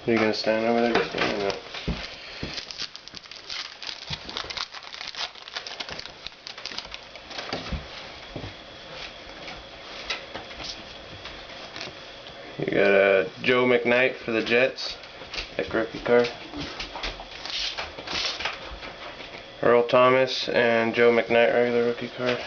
Are you gonna stand over there? Just stand up. You got a Joe McKnight for the Jets, that rookie card. Earl Thomas and Joe McKnight regular rookie card.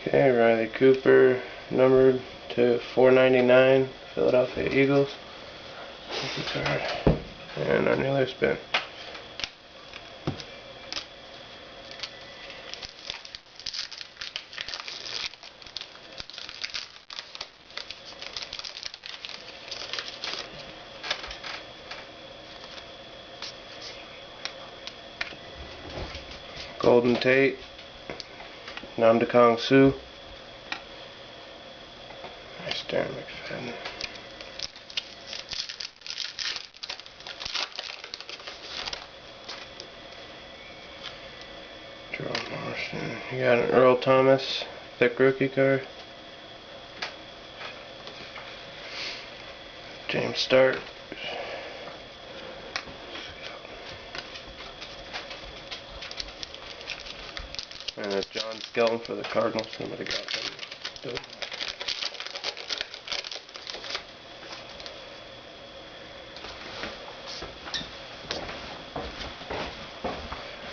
Okay, Riley Cooper, numbered to 499, Philadelphia Eagles. Rookie card. And our Naylor spin. Golden Tate, Namdekong Suh. Nice Darren McFadden. Gerald Morrison. You got an Earl Thomas, thick rookie card. James Stark. And a John Skelton for the Cardinals. Somebody got them.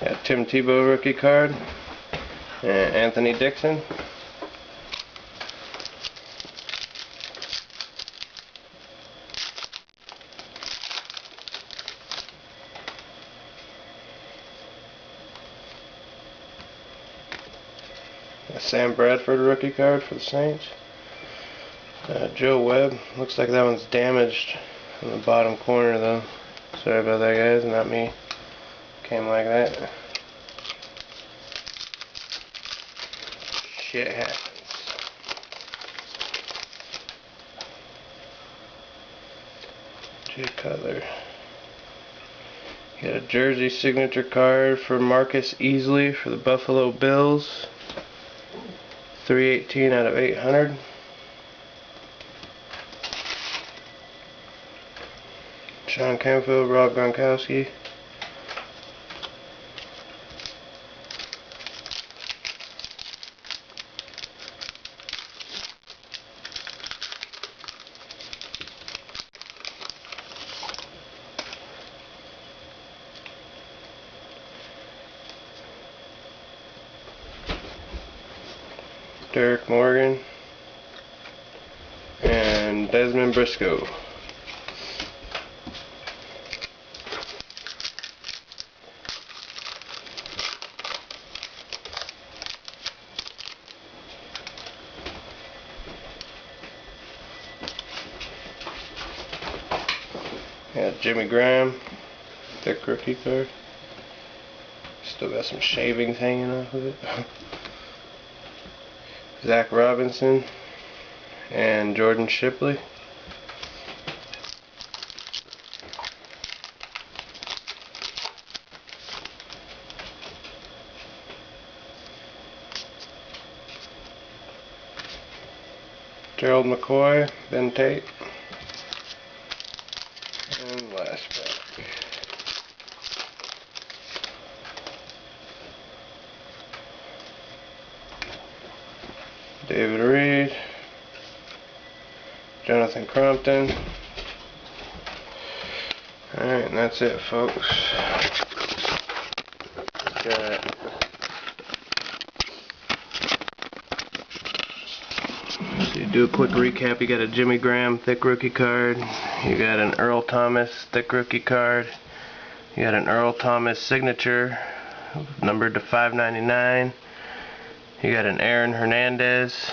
Got Tim Tebow rookie card. And Anthony Dixon. Sam Bradford rookie card for the Saints. Joe Webb. Looks like that one's damaged in the bottom corner though. Sorry about that, guys. Not me. Came like that. Shit happens. Jay Cutler. Got a jersey signature card for Marcus Easley for the Buffalo Bills. 318 out of 800. Sean Canfield, Rob Gronkowski. Derek Morgan and Desmond Briscoe. Got Jimmy Graham, thick rookie card. Still got some shavings hanging off of it. Zach Robinson and Jordan Shipley. Gerald McCoy, Ben Tate, and last back. David Reed, Jonathan Crompton. Alright, and that's it, folks. So you do a quick recap. You got a Jimmy Graham thick rookie card. You got an Earl Thomas thick rookie card. You got an Earl Thomas signature numbered to 599. You got an Aaron Hernandez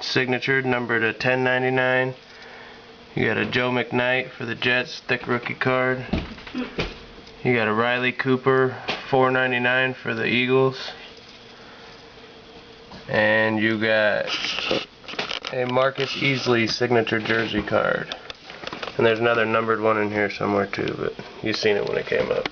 signature numbered to 1099. You got a Joe McKnight for the Jets thick rookie card. You got a Riley Cooper 499 for the Eagles. And you got a Marcus Easley signature jersey card. And there's another numbered one in here somewhere too, but you've seen it when it came up.